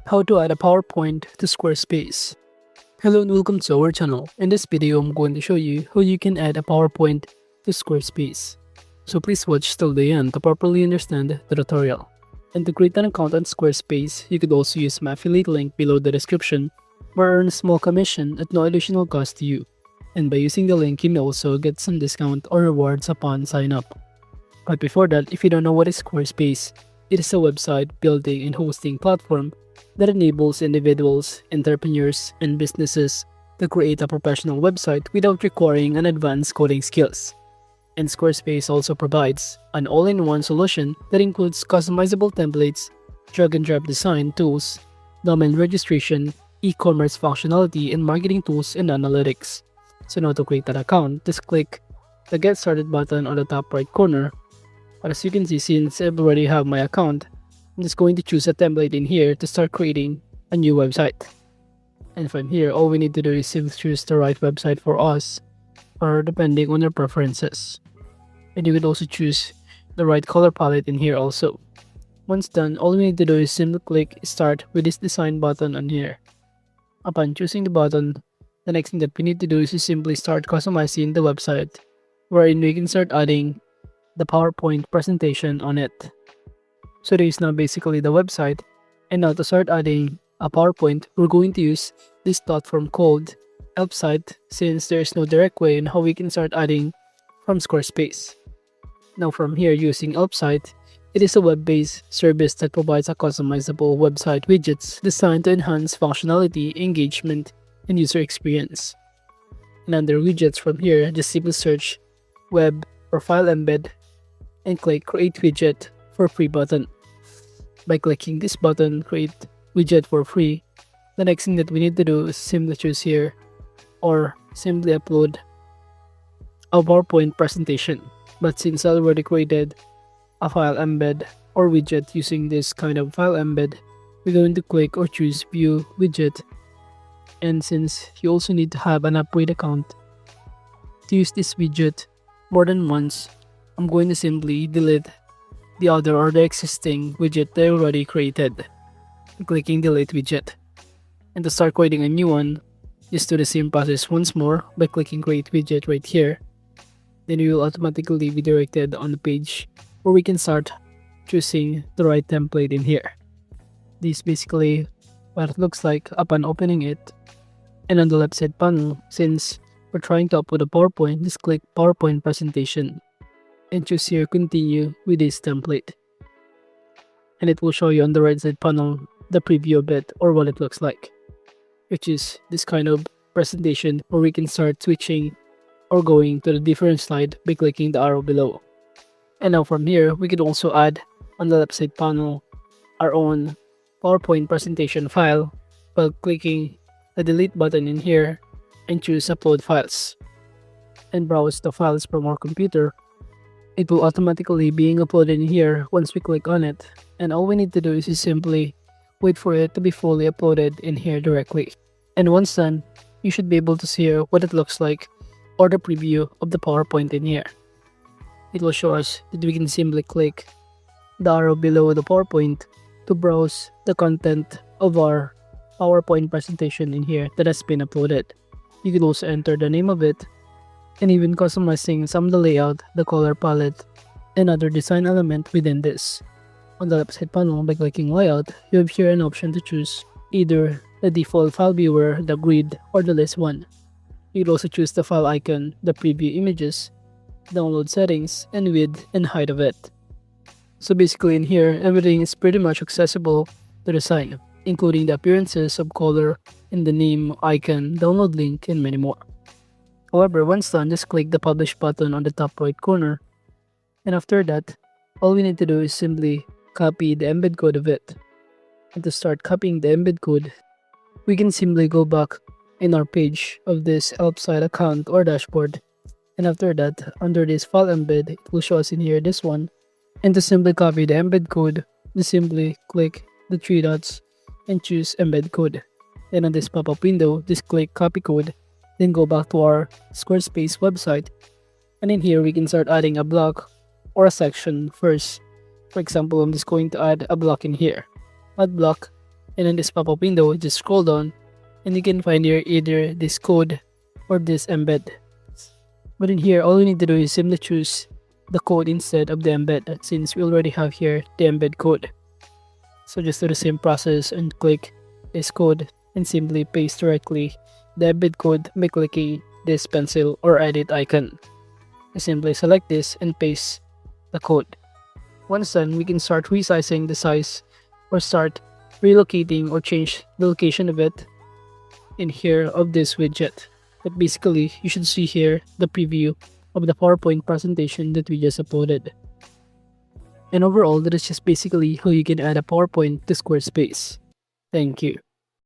How to add a PowerPoint to Squarespace. Hello and welcome to our channel. In this video, I'm going to show you how you can add a PowerPoint to Squarespace. So please watch till the end to properly understand the tutorial. And to create an account on Squarespace, you could also use my affiliate link below the description or earn a small commission at no additional cost to you. And by using the link, you may also get some discount or rewards upon sign up. But before that, if you don't know what is Squarespace, it is a website building and hosting platform that enables individuals, entrepreneurs, and businesses to create a professional website without requiring an advanced coding skills. And Squarespace also provides an all-in-one solution that includes customizable templates, drag-and-drop design tools, domain registration, e-commerce functionality, and marketing tools and analytics. So now to create an account, just click the Get Started button on the top right corner. But as you can see, since I already have my account, I'm just going to choose a template in here to start creating a new website. And from here, all we need to do is simply choose the right website for us, or depending on your preferences. And you could also choose the right color palette in here also. Once done, all we need to do is simply click Start with this design button on here. Upon choosing the button, the next thing that we need to do is to simply start customizing the website, wherein we can start adding the PowerPoint presentation on it. So this is now basically the website, and now to start adding a PowerPoint, we're going to use this platform called Help Site, since there is no direct way on how we can start adding from Squarespace. Now from here, using Help Site, it is a web-based service that provides a customizable website widgets designed to enhance functionality, engagement, and user experience. And under widgets from here, just simply search Web or File Embed and click Create Widget for Free button. By clicking this button, Create Widget for Free, the next thing that we need to do is simply choose here or simply upload a PowerPoint presentation. But since I already created a file embed or widget using this kind of file embed, we're going to click or choose View Widget. And since you also need to have an Upgrade account to use this widget more than once, I'm going to simply delete the other or the existing widget that I already created. Clicking Delete Widget. And to start creating a new one, just do the same process once more by clicking Create Widget right here. Then you will automatically be directed on the page where we can start choosing the right template in here. This is basically what it looks like upon opening it. And on the left side panel, since we're trying to upload a PowerPoint, just click PowerPoint Presentation and choose here Continue with this template. And it will show you on the right side panel the preview of it or what it looks like, which is this kind of presentation where we can start switching or going to the different slide by clicking the arrow below. And now from here, we can also add on the left side panel our own PowerPoint presentation file by clicking the delete button in here and choose Upload Files and browse the files from our computer. It will automatically being uploaded in here once we click on it, and all we need to do is simply wait for it to be fully uploaded in here directly. And once done, you should be able to see what it looks like or the preview of the PowerPoint in here. It will show us that we can simply click the arrow below the PowerPoint to browse the content of our PowerPoint presentation in here that has been uploaded. You can also enter the name of it and even customizing some of the layout, the color palette, and other design element within this. On the left side panel, by clicking Layout, you have here an option to choose either the default file viewer, the grid, or the list one. You can also choose the file icon, the preview images, download settings, and width and height of it. So basically in here, everything is pretty much accessible to the site, including the appearances of color and the name, icon, download link, and many more. However, once done, just click the Publish button on the top right corner. And after that, all we need to do is simply copy the embed code of it. And to start copying the embed code, we can simply go back in our page of this Help Site account or dashboard. And after that, under this file embed, it will show us in here this one. And to simply copy the embed code, just simply click the three dots and choose Embed Code. Then on this pop-up window, just click Copy Code. Then go back to our Squarespace website, and in here we can start adding a block or a section first. For example, I'm just going to add a block in here. Add block, And in this pop-up window, just scroll down and you can find here either this code or this embed. But in here, all you need to do is simply choose the code instead of the embed, since we already have here the embed code. So just do the same process and click this code and simply paste directly the embed code by clicking this pencil or edit icon. I simply select this and paste the code. Once done, we can start resizing the size or start relocating or change the location of it in here of this widget. But basically, you should see here the preview of the PowerPoint presentation that we just uploaded. And overall, that is just basically how you can add a PowerPoint to Squarespace. Thank you.